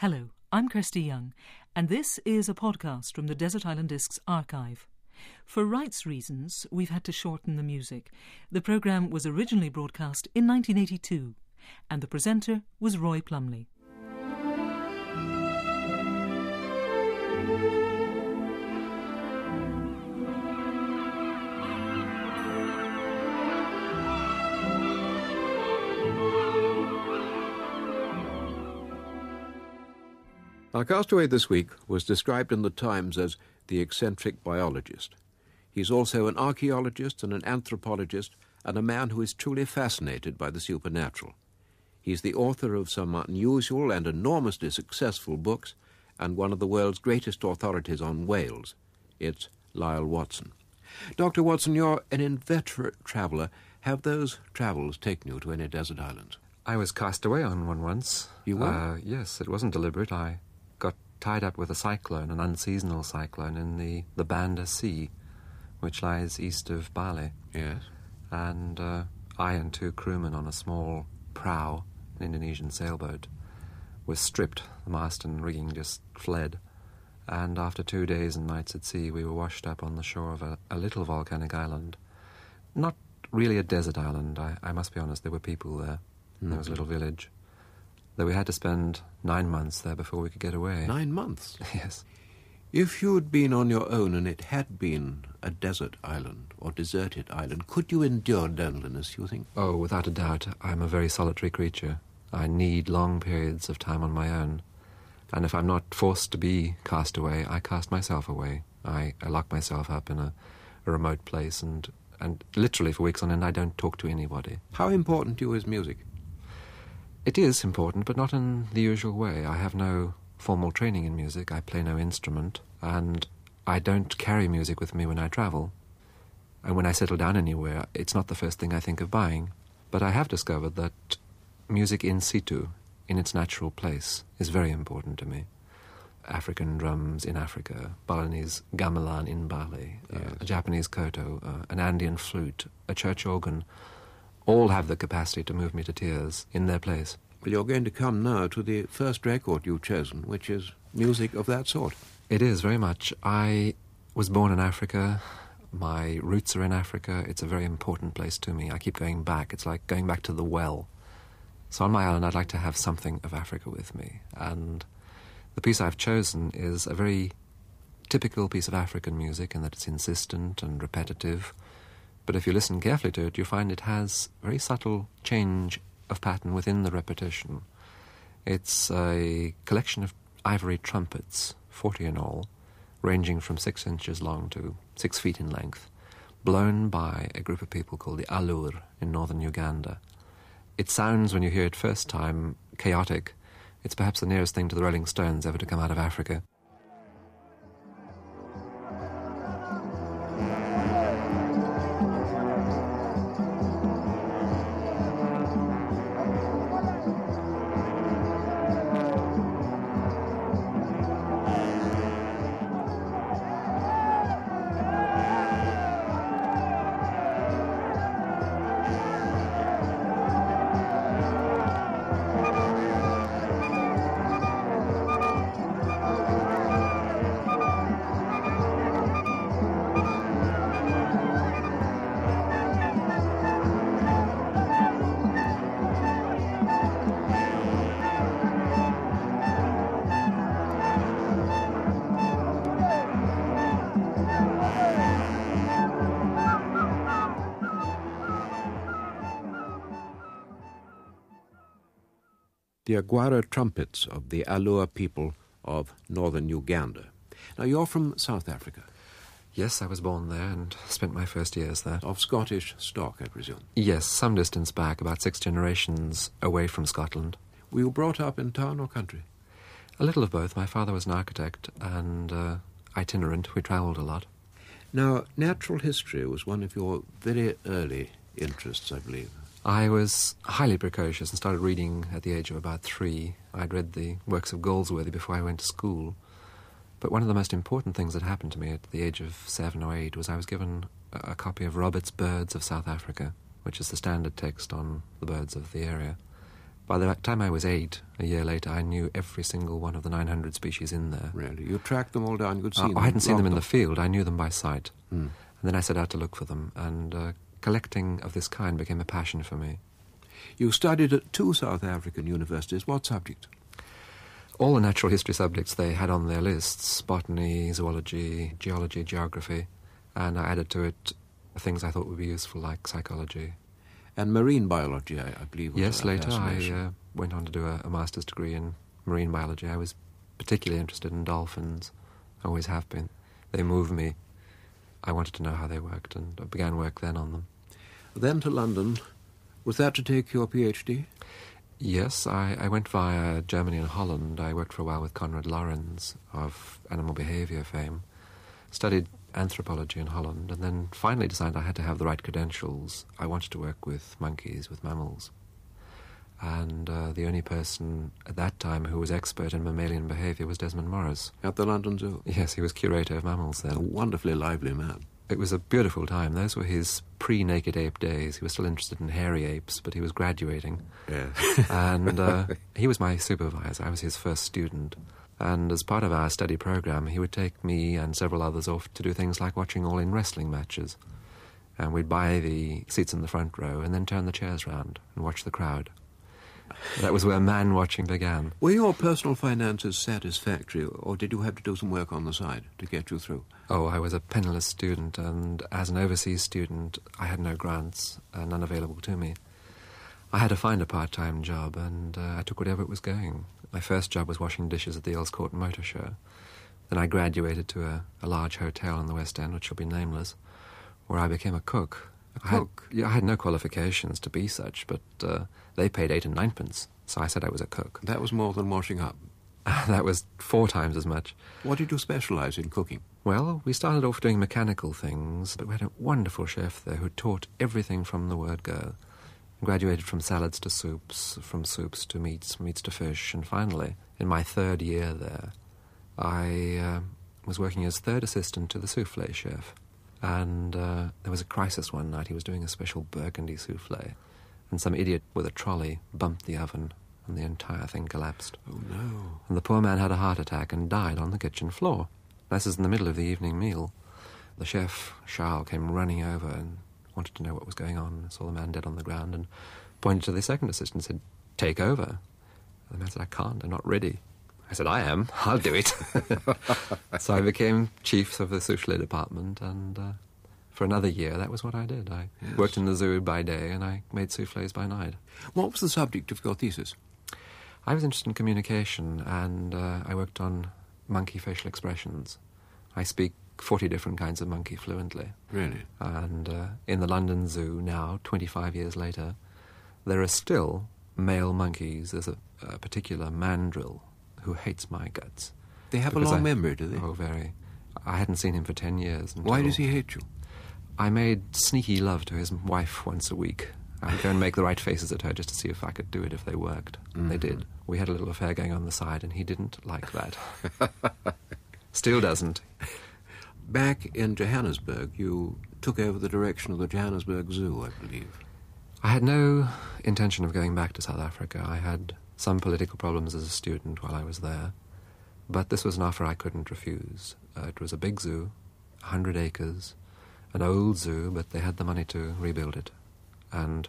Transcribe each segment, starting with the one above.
Hello, I'm Kirsty Young, and this is a podcast from the Desert Island Discs archive. For rights reasons, we've had to shorten the music. The programme was originally broadcast in 1982, and the presenter was Roy Plumley. Our castaway this week was described in the Times as the eccentric biologist. He's also an archaeologist and an anthropologist and a man who is truly fascinated by the supernatural. He's the author of some unusual and enormously successful books and one of the world's greatest authorities on whales. It's Lyall Watson. Dr. Watson, you're an inveterate traveller. Have those travels taken you to any desert islands? I was cast away on one once. You were? Yes, it wasn't deliberate. I got tied up with a cyclone, an unseasonal cyclone, in the Banda Sea, which lies east of Bali. Yes. And I and two crewmen on a small prow, an Indonesian sailboat, were stripped. The mast and rigging just fled. And after 2 days and nights at sea, we were washed up on the shore of a little volcanic island. Not really a desert island, I must be honest. There were people there. Mm-hmm. There was a little village. Though we had to spend 9 months there before we could get away. 9 months? Yes. If you'd been on your own and it had been a desert island or deserted island, could you endure loneliness, you think? Oh, without a doubt. I'm a very solitary creature. I need long periods of time on my own. And if I'm not forced to be cast away, I cast myself away. I lock myself up in a remote place and literally for weeks on end I don't talk to anybody. How important to you is music? It is important, but not in the usual way. I have no formal training in music. I play no instrument, and I don't carry music with me when I travel. And when I settle down anywhere, it's not the first thing I think of buying. But I have discovered that music in situ, in its natural place, is very important to me. African drums in Africa, Balinese gamelan in Bali, yes. A Japanese koto, an Andean flute, a church organ, all have the capacity to move me to tears in their place. Well, you're going to come now to the first record you've chosen, which is music of that sort. It is, very much. I was born in Africa. My roots are in Africa. It's a very important place to me. I keep going back. It's like going back to the well. So on my island, I'd like to have something of Africa with me. And the piece I've chosen is a very typical piece of African music in that it's insistent and repetitive. But if you listen carefully to it, you find it has very subtle change of pattern within the repetition. It's a collection of ivory trumpets, 40 in all, ranging from 6 inches long to 6 feet in length, blown by a group of people called the Lyall in northern Uganda. It sounds, when you hear it first time, chaotic. It's perhaps the nearest thing to the Rolling Stones ever to come out of Africa. The Aguara trumpets of the Lyall people of northern Uganda. Now, you're from South Africa. Yes, I was born there and spent my first years there. Of Scottish stock, I presume? Yes, some distance back, about 6 generations away from Scotland. Were you brought up in town or country? A little of both. My father was an architect and itinerant. We travelled a lot. Now, natural history was one of your very early interests, I believe. I was highly precocious and started reading at the age of about 3. I'd read the works of Galsworthy before I went to school. But one of the most important things that happened to me at the age of 7 or 8 was I was given a copy of Robert's Birds of South Africa, which is the standard text on the birds of the area. By the time I was 8, a year later, I knew every single one of the 900 species in there. Really? You tracked them all down, you could see them? I hadn't seen them in the field, I knew them by sight. Mm. And then I set out to look for them, and collecting of this kind became a passion for me. You studied at 2 South African universities. What subject? All the natural history subjects they had on their lists, botany, zoology, geology, geography, and I added to it things I thought would be useful, like psychology. And marine biology, I believe, was Yes, a later fascination. I went on to do a master's degree in marine biology. I was particularly interested in dolphins, always have been. They moved me. I wanted to know how they worked, and I began work then on them. Then to London. Was that to take your PhD? Yes, I went via Germany and Holland. I worked for a while with Konrad Lorenz of animal behaviour fame, studied anthropology in Holland, and then finally decided I had to have the right credentials. I wanted to work with monkeys, with mammals. And the only person at that time who was expert in mammalian behaviour was Desmond Morris. At the London Zoo? Yes, he was curator of mammals then. A wonderfully lively man. It was a beautiful time. Those were his pre-naked ape days. He was still interested in hairy apes, but he was graduating. Yes. And he was my supervisor. I was his first student. And as part of our study program, he would take me and several others off to do things like watching all-in wrestling matches. And we'd buy the seats in the front row and then turn the chairs round and watch the crowd. That was where man-watching began. Were your personal finances satisfactory, or did you have to do some work on the side to get you through? Oh, I was a penniless student, and as an overseas student, I had no grants, none available to me. I had to find a part-time job, and I took whatever it was going. My first job was washing dishes at the Earl's Court Motor Show. Then I graduated to a large hotel in the West End, which shall be nameless, where I became a cook. A cook? I had no qualifications to be such, but they paid 8 and 9pence, so I said I was a cook. That was more than washing up. That was 4 times as much. What did you specialise in cooking? Well, we started off doing mechanical things, but we had a wonderful chef there who taught everything from the word go. Graduated from salads to soups, from soups to meats, meats to fish, and finally, in my 3rd year there, I was working as 3rd assistant to the soufflé chef. And there was a crisis one night. He was doing a special burgundy soufflé, and some idiot with a trolley bumped the oven, and the entire thing collapsed. Oh, no. And the poor man had a heart attack and died on the kitchen floor. This is in the middle of the evening meal. The chef, Charles, came running over and wanted to know what was going on, saw the man dead on the ground, and pointed to the 2nd assistant and said, "Take over." And the man said, "I can't, I'm not ready." I said, "I am, I'll do it." So I became chief of the soufflé department, and for another year, that was what I did. I worked in the zoo by day, and I made soufflés by night. What was the subject of your thesis? I was interested in communication, and I worked on monkey facial expressions. I speak 40 different kinds of monkey fluently. Really? And in the London Zoo now, 25 years later, there are still male monkeys. There's a particular mandrill who hates my guts. They have a long memory, do they? Oh, very. I hadn't seen him for 10 years. Why does he hate you? I made sneaky love to his wife once a week. I'd go and make the right faces at her just to see if I could do it if they worked. Mm-hmm. They did. We had a little affair going on the side, and he didn't like that. Still doesn't. Back in Johannesburg, you took over the direction of the Johannesburg Zoo, I believe. I had no intention of going back to South Africa. I had some political problems as a student while I was there, but this was an offer I couldn't refuse. It was a big zoo, 100 acres, an old zoo, but they had the money to rebuild it. And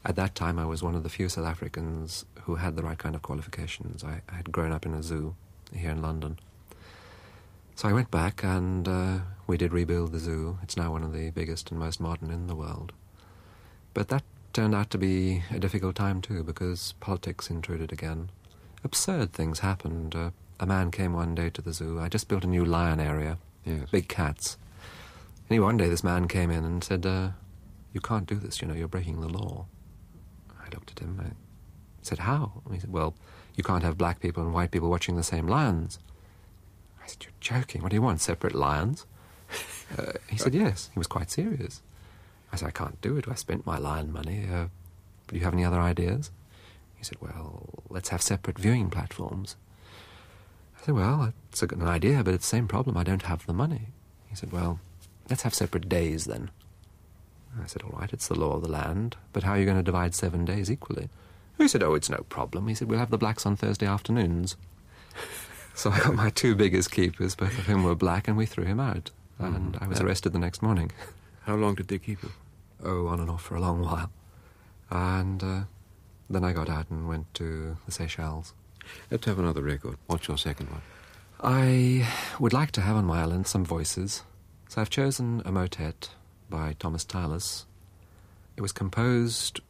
at that time I was one of the few South Africans who had the right kind of qualifications. I had grown up in a zoo here in London. So I went back and we did rebuild the zoo. It's now one of the biggest and most modern in the world. But that turned out to be a difficult time too, because politics intruded again. Absurd things happened. A man came one day to the zoo. I just built a new lion area, big cats. And one day this man came in and said, "You can't do this, you're breaking the law." I looked at him. I said, "How?" And he said, "Well, you can't have black people and white people watching the same lions." I said, "You're joking. What do you want, separate lions?" He said, "Yes." He was quite serious. I said, "I can't do it. I spent my lion money. Do you have any other ideas?" He said, "Well, let's have separate viewing platforms." I said, "Well, that's an idea, but it's the same problem. I don't have the money." He said, "Well, let's have separate days then." I said, "All right, it's the law of the land, but how are you going to divide 7 days equally?" He said, oh, it's no problem. He said, we'll have the blacks on Thursday afternoons. So I got my two biggest keepers, both of whom were black, and we threw him out. And I was arrested the next morning. How long did they keep you? Oh, on and off for a long while. And then I got out and went to the Seychelles. Let's have another record. What's your second one? I would like to have on my island some voices. So I've chosen a motet by Thomas Tallis. It was composed,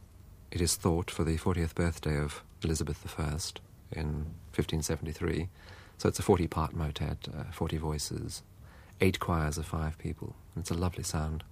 it is thought, for the 40th birthday of Elizabeth I in 1573. So it's a 40-part motet, 40 voices, 8 choirs of 5 people. It's a lovely sound.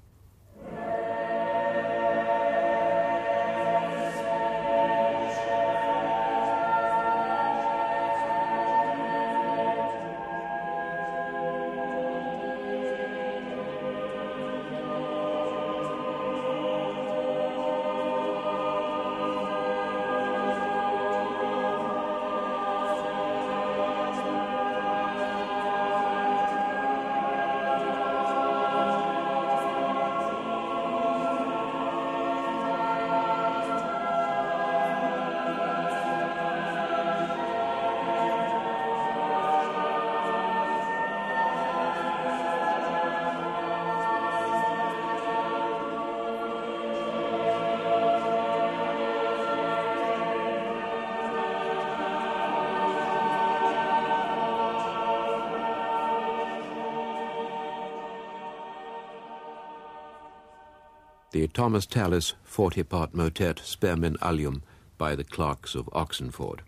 The Thomas Tallis 40-part motet Spermin Allium by the Clerks of Oxenford.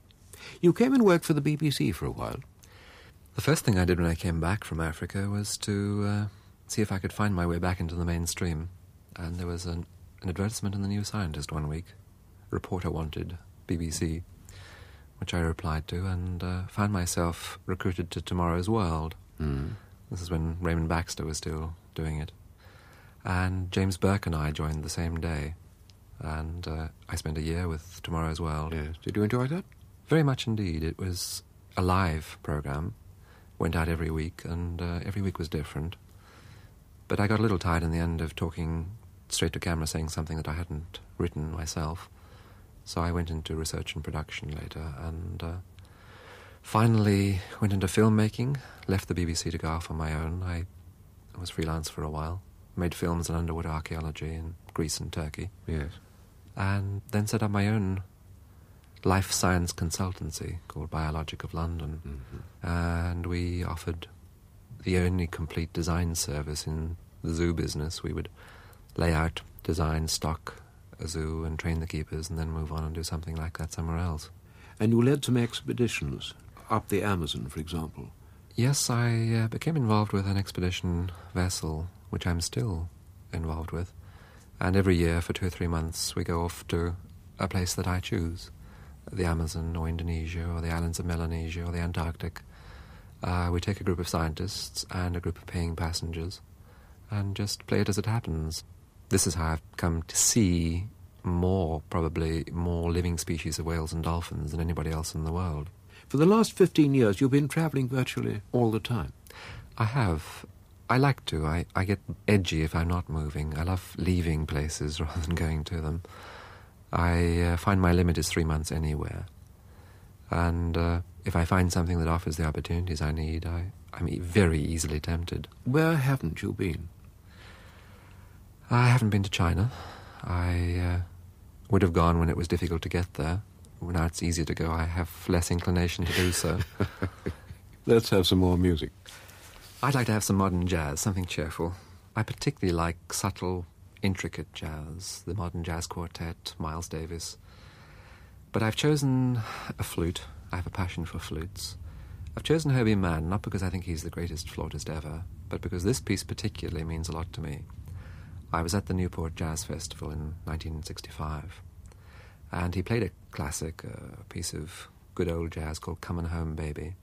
You came and worked for the BBC for a while. The first thing I did when I came back from Africa was to see if I could find my way back into the mainstream. And there was an advertisement in the New Scientist one week. Reporter wanted, BBC, which I replied to, and found myself recruited to Tomorrow's World. This is when Raymond Baxter was still doing it. And James Burke and I joined the same day. And I spent a year with Tomorrow's World. Yes. Did you enjoy that? Very much indeed. It was a live programme. Went out every week, and every week was different. But I got a little tired in the end of talking straight to camera, saying something that I hadn't written myself. So I went into research and production later, and finally went into filmmaking, left the BBC to go off on my own. I was freelance for a while, made films on underwater archaeology in Greece and Turkey. Yes. And then set up my own life science consultancy called Biologic of London. And we offered the only complete design service in the zoo business. We would lay out, design, stock a zoo and train the keepers and then move on and do something like that somewhere else. And you led some expeditions up the Amazon, for example. Yes, I became involved with an expedition vessel, which I'm still involved with. And every year for 2 or 3 months we go off to a place that I choose. The Amazon or Indonesia or the islands of Melanesia or the Antarctic. We take a group of scientists and a group of paying passengers and just play it as it happens. This is how I've come to see probably more living species of whales and dolphins than anybody else in the world. For the last 15 years, you've been travelling virtually all the time. I have. I like to. I get edgy if I'm not moving. I love leaving places rather than going to them. I find my limit is 3 months anywhere. And if I find something that offers the opportunities I need, I'm very easily tempted. Where haven't you been? I haven't been to China. I would have gone when it was difficult to get there. Now it's easier to go. I have less inclination to do so. Let's have some more music. I'd like to have some modern jazz, something cheerful. I particularly like subtle, intricate jazz, the modern jazz quartet, Miles Davis. But I've chosen a flute. I have a passion for flutes. I've chosen Herbie Mann, not because I think he's the greatest flautist ever, but because this piece particularly means a lot to me. I was at the Newport Jazz Festival in 1965, and he played a classic, a piece of good old jazz called Comin' Home Baby.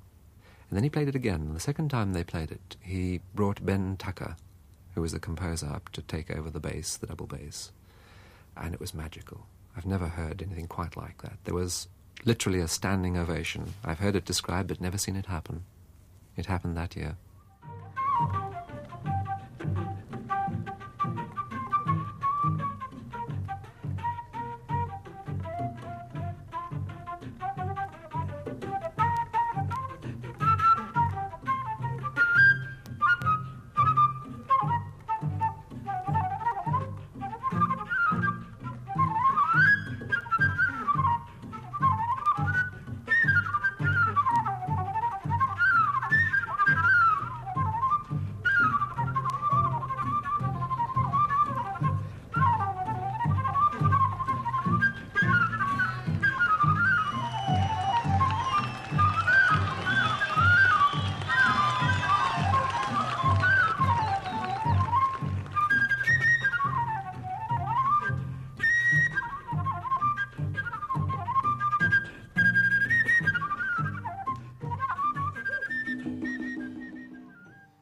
And then he played it again, and the second time they played it, he brought Ben Tucker, who was the composer, up to take over the bass, the double bass. And it was magical. I've never heard anything quite like that. There was literally a standing ovation. I've heard it described, but never seen it happen. It happened that year.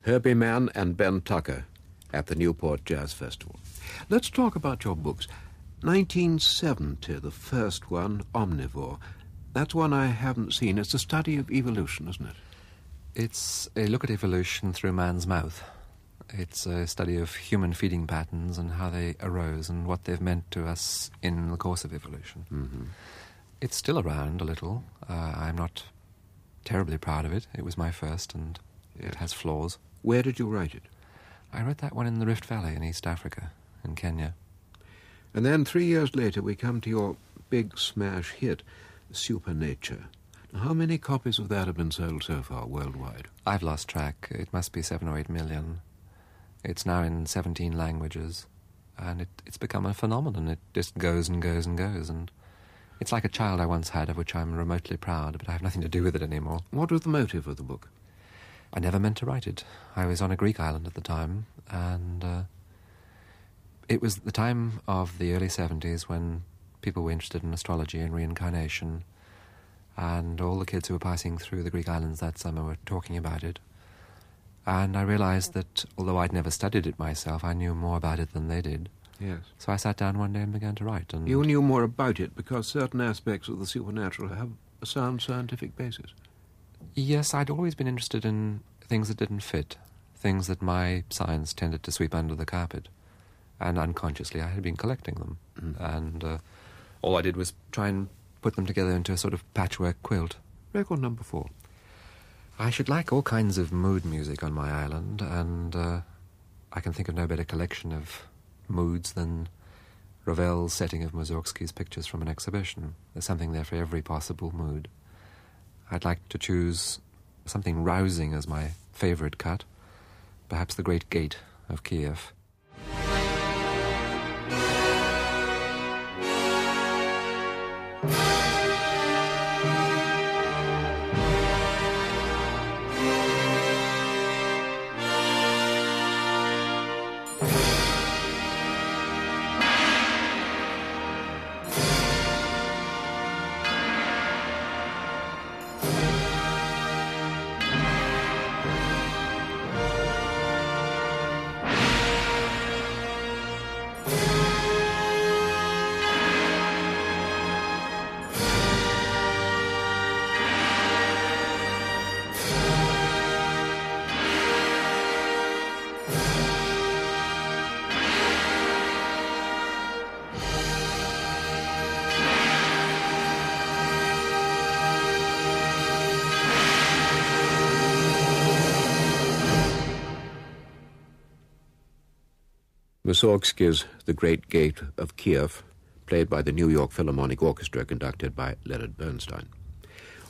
Herbie Mann and Ben Tucker at the Newport Jazz Festival. Let's talk about your books. 1970, the first one, Omnivore. That's one I haven't seen. It's a study of evolution, isn't it? It's a look at evolution through man's mouth. It's a study of human feeding patterns and how they arose and what they've meant to us in the course of evolution. Mm-hmm. It's still around a little. I'm not terribly proud of it. It was my first, and it has flaws. Where did you write it? I wrote that one in the Rift Valley in East Africa, in Kenya. And then 3 years later we come to your big smash hit, Supernature. How many copies of that have been sold so far worldwide? I've lost track. It must be 7 or 8 million. It's now in 17 languages, and it's become a phenomenon. It just goes and goes and goes, and it's like a child I once had, of which I'm remotely proud, but I have nothing to do with it anymore. What was the motive of the book? I never meant to write it. I was on a Greek island at the time, and it was the time of the early 70s when people were interested in astrology and reincarnation, and all the kids who were passing through the Greek islands that summer were talking about it. And I realized that, although I'd never studied it myself, I knew more about it than they did. Yes. So I sat down one day and began to write. And you knew more about it because certain aspects of the supernatural have a sound scientific basis. Yes, I'd always been interested in things that didn't fit, things that my science tended to sweep under the carpet. And unconsciously I had been collecting them. And all I did was try and put them together into a sort of patchwork quilt. Record number 4. I should like all kinds of mood music on my island, and I can think of no better collection of moods than Ravel's setting of Mussorgsky's pictures from an exhibition. There's something there for every possible mood. I'd like to choose something rousing as my favourite cut, perhaps the Great Gate of Kiev. Mussorgsky's The Great Gate of Kiev, played by the New York Philharmonic Orchestra, conducted by Leonard Bernstein.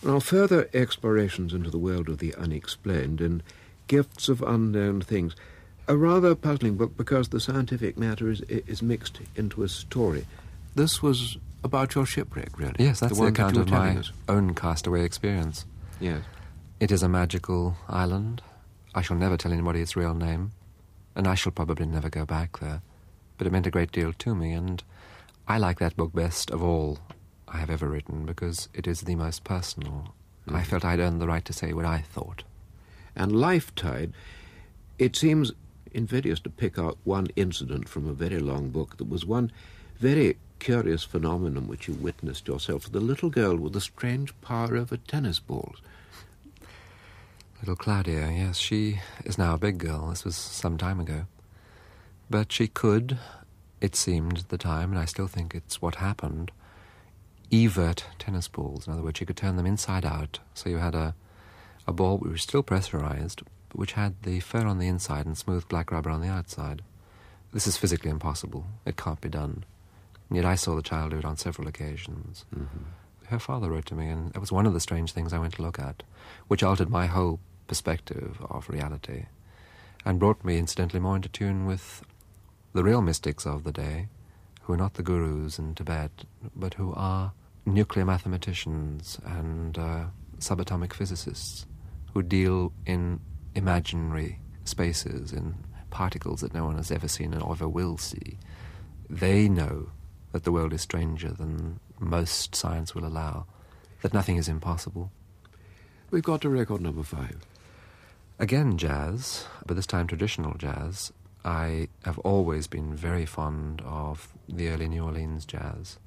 Now, further explorations into the world of the unexplained in Gifts of Unknown Things, a rather puzzling book because the scientific matter is mixed into a story. This was about your shipwreck, really? Yes, that's the account of my us. own castaway experience. Yes. It is a magical island. I shall never tell anybody its real name, and I shall probably never go back there. But it meant a great deal to me, and I like that book best of all I have ever written because it is the most personal. Mm-hmm. I felt I'd earned the right to say what I thought. And Life Tide, it seems invidious to pick out one incident from a very long book. There was one very curious phenomenon which you witnessed yourself, the little girl with the strange power over tennis balls. Little Claudia, yes, she is now a big girl. This was some time ago. But she could, it seemed at the time, and I still think it's what happened, evert tennis balls. In other words, she could turn them inside out. So you had a ball which was still pressurized, but which had the fur on the inside and smooth black rubber on the outside. This is physically impossible. It can't be done. And yet I saw the child do it on several occasions. Mm-hmm. Her father wrote to me, and that was one of the strange things I went to look at, which altered my whole perspective of reality, and brought me, incidentally, more into tune with the real mystics of the day, who are not the gurus in Tibet, but who are nuclear mathematicians and subatomic physicists who deal in imaginary spaces, in particles that no one has ever seen or ever will see. They know that the world is stranger than most science will allow, that nothing is impossible. We've got to record number 5. Again, jazz, but this time traditional jazz. I have always been very fond of the early New Orleans jazz.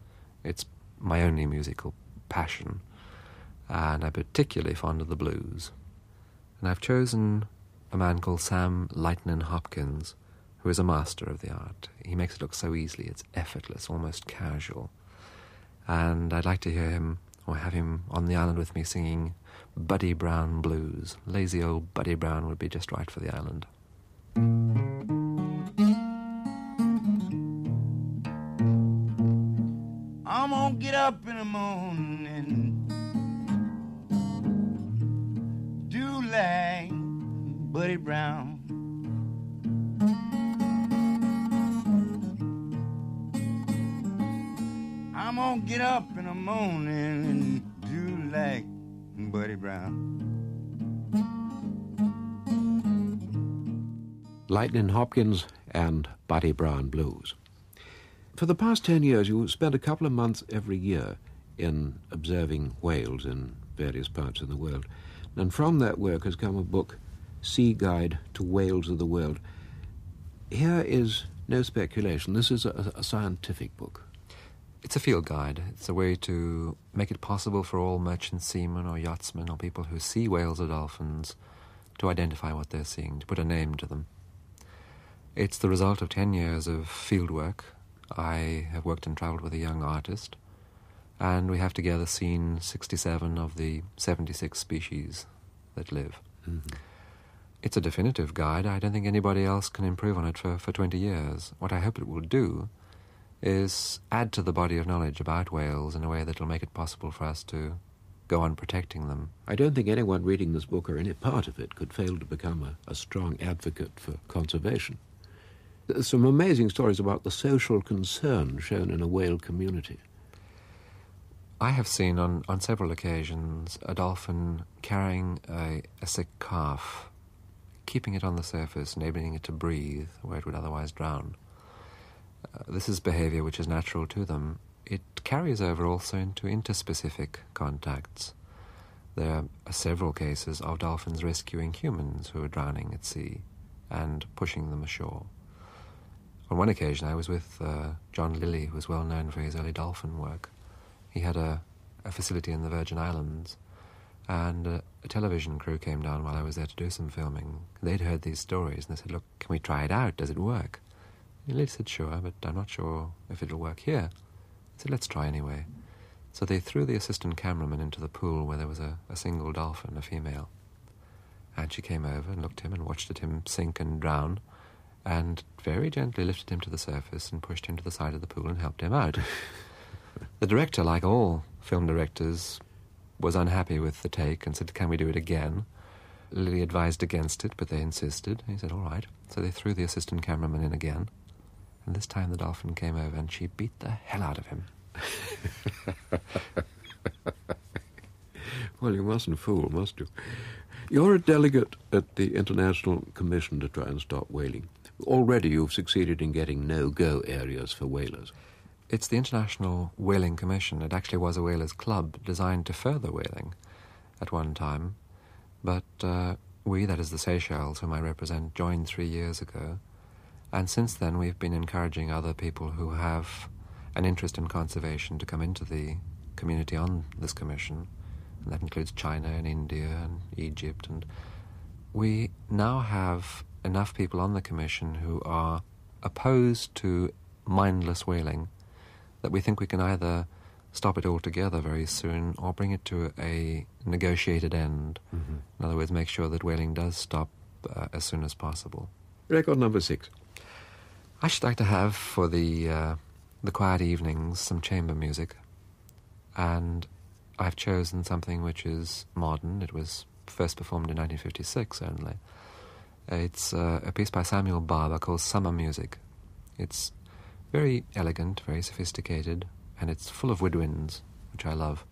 It's my only musical passion, and I'm particularly fond of the blues. And I've chosen a man called Sam Lightnin' Hopkins, who is a master of the art. He makes it look so easily, it's effortless, almost casual. And I'd like to hear him, or have him on the island with me singing Buddy Brown blues. Lazy old Buddy Brown would be just right for the island. I'm gonna get up in the morning, do like Buddy Brown. I'm gonna get up in the morning and do like Buddy Brown. Lightnin' Hopkins and Buddy Brown Blues. For the past 10 years, you spent a couple of months every year in observing whales in various parts of the world. And from that work has come a book, Sea Guide to Whales of the World. Here is no speculation. This is a scientific book. It's a field guide. It's a way to make it possible for all merchant seamen or yachtsmen or people who see whales or dolphins to identify what they're seeing, to put a name to them. It's the result of 10 years of field work. I have worked and travelled with a young artist, and we have together seen 67 of the 76 species that live. Mm-hmm. It's a definitive guide. I don't think anybody else can improve on it for 20 years. What I hope it will do is add to the body of knowledge about whales in a way that will make it possible for us to go on protecting them. I don't think anyone reading this book or any part of it could fail to become a strong advocate for conservation. There's some amazing stories about the social concern shown in a whale community. I have seen on several occasions a dolphin carrying a sick calf, keeping it on the surface, enabling it to breathe where it would otherwise drown. This is behaviour which is natural to them. It carries over also into interspecific contacts. There are several cases of dolphins rescuing humans who are drowning at sea and pushing them ashore. On one occasion I was with John Lilly, who was well known for his early dolphin work. He had a facility in the Virgin Islands, and a television crew came down while I was there to do some filming. They'd heard these stories, and they said, "Look, can we try it out? Does it work?" And Lilly said, "Sure, but I'm not sure if it'll work here." I said, "Let's try anyway." So they threw the assistant cameraman into the pool where there was a single dolphin, a female. And she came over and looked at him and watched at him sink and drown, and very gently lifted him to the surface and pushed him to the side of the pool and helped him out. The director, like all film directors, was unhappy with the take and said, "Can we do it again?" Lilly advised against it, but they insisted. He said, "All right." So they threw the assistant cameraman in again, and this time the dolphin came over and she beat the hell out of him. Well, you mustn't fool, must you? You're a delegate at the International Commission to try and stop whaling. Already you've succeeded in getting no-go areas for whalers. It's the International Whaling Commission. It actually was a whalers' club designed to further whaling at one time. But we, that is the Seychelles, whom I represent, joined 3 years ago. And since then we've been encouraging other people who have an interest in conservation to come into the community on this commission. And that includes China and India and Egypt. And we now have enough people on the commission who are opposed to mindless whaling that we think we can either stop it altogether very soon or bring it to a negotiated end. Mm-hmm. In other words, make sure that whaling does stop as soon as possible. Record number 6. I should like to have for the quiet evenings some chamber music, and I've chosen something which is modern. It was first performed in 1956 only. It's a piece by Samuel Barber called Summer Music. It's very elegant, very sophisticated, and it's full of woodwinds, which I love.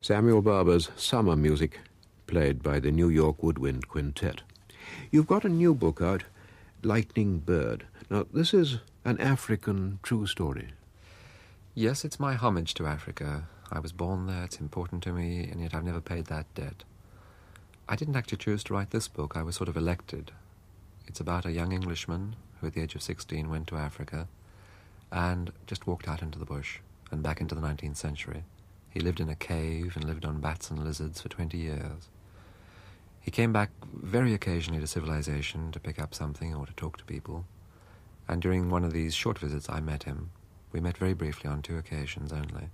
Samuel Barber's Summer Music, played by the New York Woodwind Quintet. You've got a new book out, Lightning Bird. Now, this is an African true story. Yes, it's my homage to Africa. I was born there, it's important to me, and yet I've never paid that debt. I didn't actually choose to write this book. I was sort of elected. It's about a young Englishman who at the age of 16 went to Africa and just walked out into the bush and back into the 19th century. He lived in a cave and lived on bats and lizards for 20 years. He came back very occasionally to civilization to pick up something or to talk to people. And during one of these short visits, I met him. We met very briefly on 2 occasions only.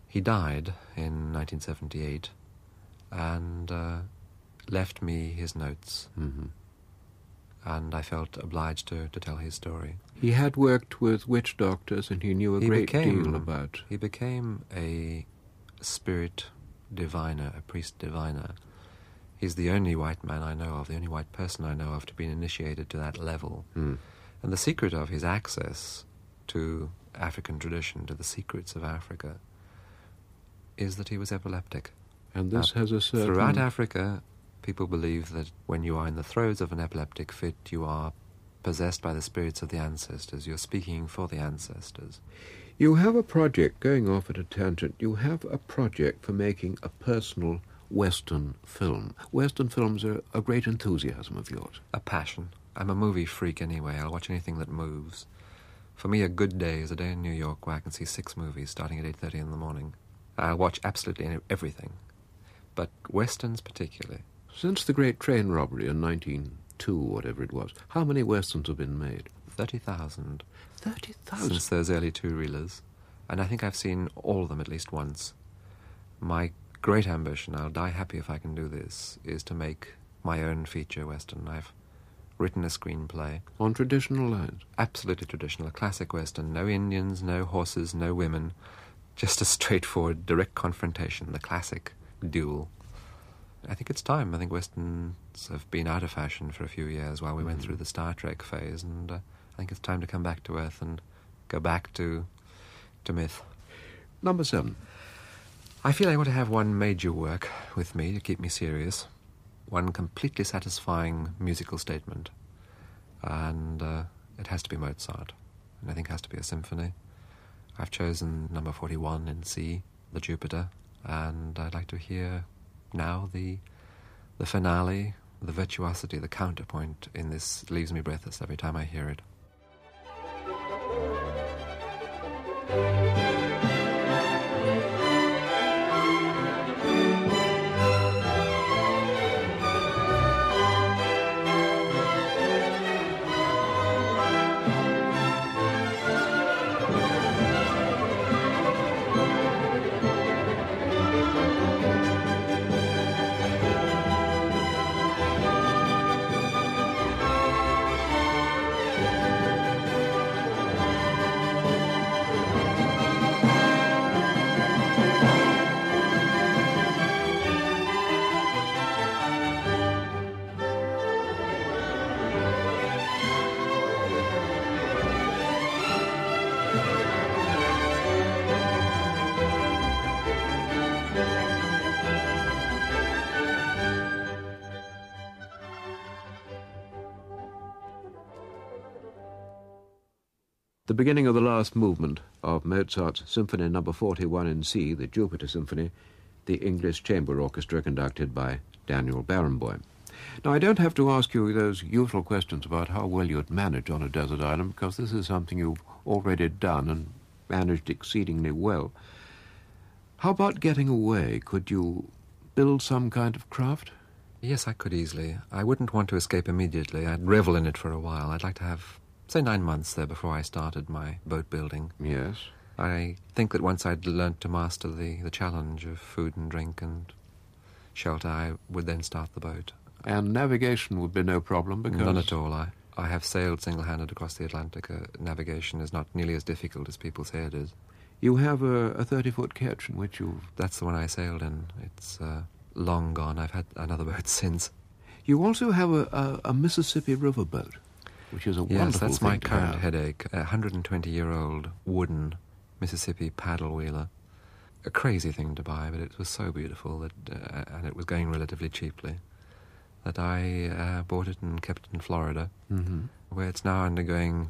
He died in 1978 and left me his notes. Mm-hmm. And I felt obliged to tell his story. He had worked with witch doctors and he knew a great deal about... He became a spirit diviner, a priest diviner. He's the only white man I know of, the only white person I know of to be initiated to that level. Mm. And the secret of his access to African tradition, to the secrets of Africa, is that he was epileptic. And this has a certain... Throughout Africa, people believe that when you are in the throes of an epileptic fit, you are possessed by the spirits of the ancestors. You're speaking for the ancestors. You have a project, going off at a tangent, you have a project for making a personal Western film. Western films are a great enthusiasm of yours. A passion. I'm a movie freak anyway. I'll watch anything that moves. For me, a good day is a day in New York where I can see 6 movies starting at 8:30 in the morning. I'll watch absolutely everything, but Westerns particularly. Since the great train robbery in 1902, whatever it was, how many Westerns have been made? 30,000. 30,000? Since those early 2-reelers. And I think I've seen all of them at least once. My great ambition, I'll die happy if I can do this, is to make my own feature Western. I've written a screenplay. On traditional lines? Absolutely traditional, a classic Western. No Indians, no horses, no women. Just a straightforward, direct confrontation, the classic duel. I think it's time. I think Westerns have been out of fashion for a few years while we went through the Star Trek phase, and I think it's time to come back to Earth and go back to myth. Number 7. I feel I want to have one major work with me to keep me serious, one completely satisfying musical statement, and it has to be Mozart, and I think it has to be a symphony. I've chosen number 41 in C, the Jupiter, and I'd like to hear now the finale, the virtuosity, the counterpoint in this leaves me breathless every time I hear it. The beginning of the last movement of Mozart's Symphony No. 41 in C, the Jupiter Symphony, the English Chamber Orchestra conducted by Daniel Barenboim. Now, I don't have to ask you those usual questions about how well you'd manage on a desert island, because this is something you've already done and managed exceedingly well. How about getting away? Could you build some kind of craft? Yes, I could easily. I wouldn't want to escape immediately. I'd revel in it for a while. I'd like to have, say, 9 months there before I started my boat building. Yes. I think that once I'd learnt to master the challenge of food and drink and shelter, I would then start the boat. And navigation would be no problem because... None at all. I have sailed single-handed across the Atlantic. Navigation is not nearly as difficult as people say it is. You have a 30-foot ketch in which you've... That's the one I sailed in. It's long gone. I've had another boat since. You also have a Mississippi River boat, which is a wonderful thing. Yes, that's my current have. headache. A 120-year-old wooden Mississippi paddle wheeler. a crazy thing to buy, but it was so beautiful that, and it was going relatively cheaply, that I bought it and kept it in Florida, where it's now undergoing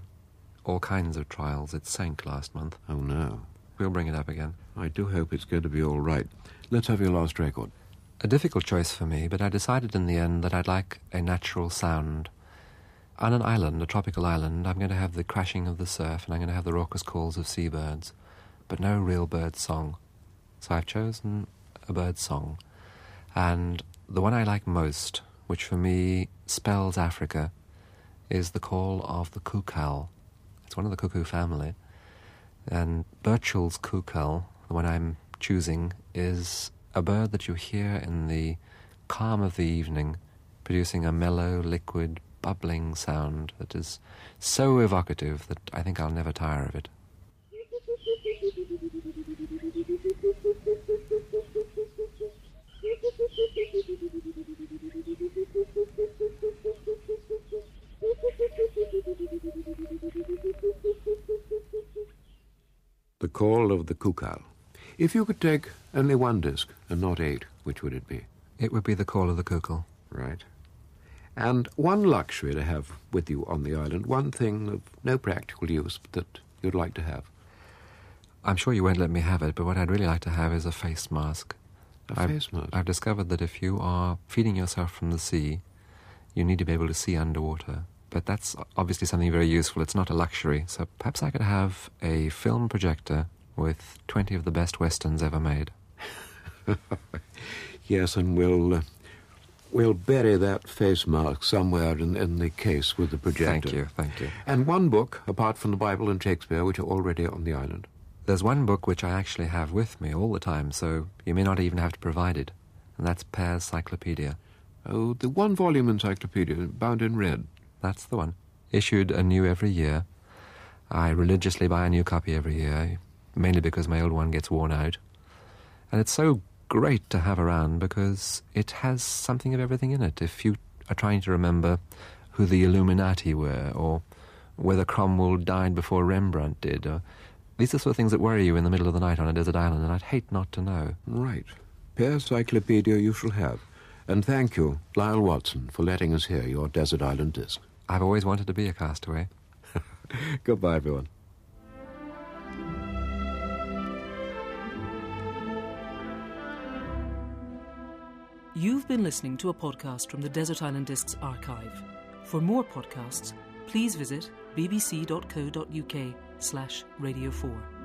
all kinds of trials. It sank last month. Oh, no. We'll bring it up again. I do hope it's going to be all right. Let's have your last record. A difficult choice for me, but I decided in the end that I'd like a natural sound. On an island, a tropical island, I'm going to have the crashing of the surf and I'm going to have the raucous calls of seabirds, but no real bird song. So I've chosen a bird song. And the one I like most, which for me spells Africa, is the call of the cuckoo. It's one of the cuckoo family. And Burchell's cuckoo, the one I'm choosing, is a bird that you hear in the calm of the evening, producing a mellow, liquid, bubbling sound that is so evocative that I think I'll never tire of it. The Call of the Cuckoo. If you could take only one disc and not 8, which would it be? It would be the call of the cuckoo. Right. And one luxury to have with you on the island, one thing of no practical use that you'd like to have. I'm sure you won't let me have it, but what I'd really like to have is a face mask. Face mask? I've discovered that if you are feeding yourself from the sea, you need to be able to see underwater. But that's obviously something very useful. It's not a luxury. So perhaps I could have a film projector with 20 of the best westerns ever made. Yes, and we'll bury that face mask somewhere in the case with the projector. Thank you. And one book, apart from the Bible and Shakespeare, which are already on the island. There's one book which I actually have with me all the time, so you may not even have to provide it, and that's Pear's Cyclopedia. Oh, the one-volume encyclopedia, bound in red. That's the one. Issued anew every year. I religiously buy a new copy every year, mainly because my old one gets worn out. And it's so great to have around because it has something of everything in it. If you are trying to remember who the Illuminati were, or whether Cromwell died before Rembrandt did, or these are the sort of things that worry you in the middle of the night on a desert island, and I'd hate not to know. Right. Pear's Cyclopedia you shall have. And thank you, Lyall Watson, for letting us hear your Desert Island Disc. I've always wanted to be a castaway. Goodbye, everyone. You've been listening to a podcast from the Desert Island Discs archive. For more podcasts, please visit bbc.co.uk/Radio 4.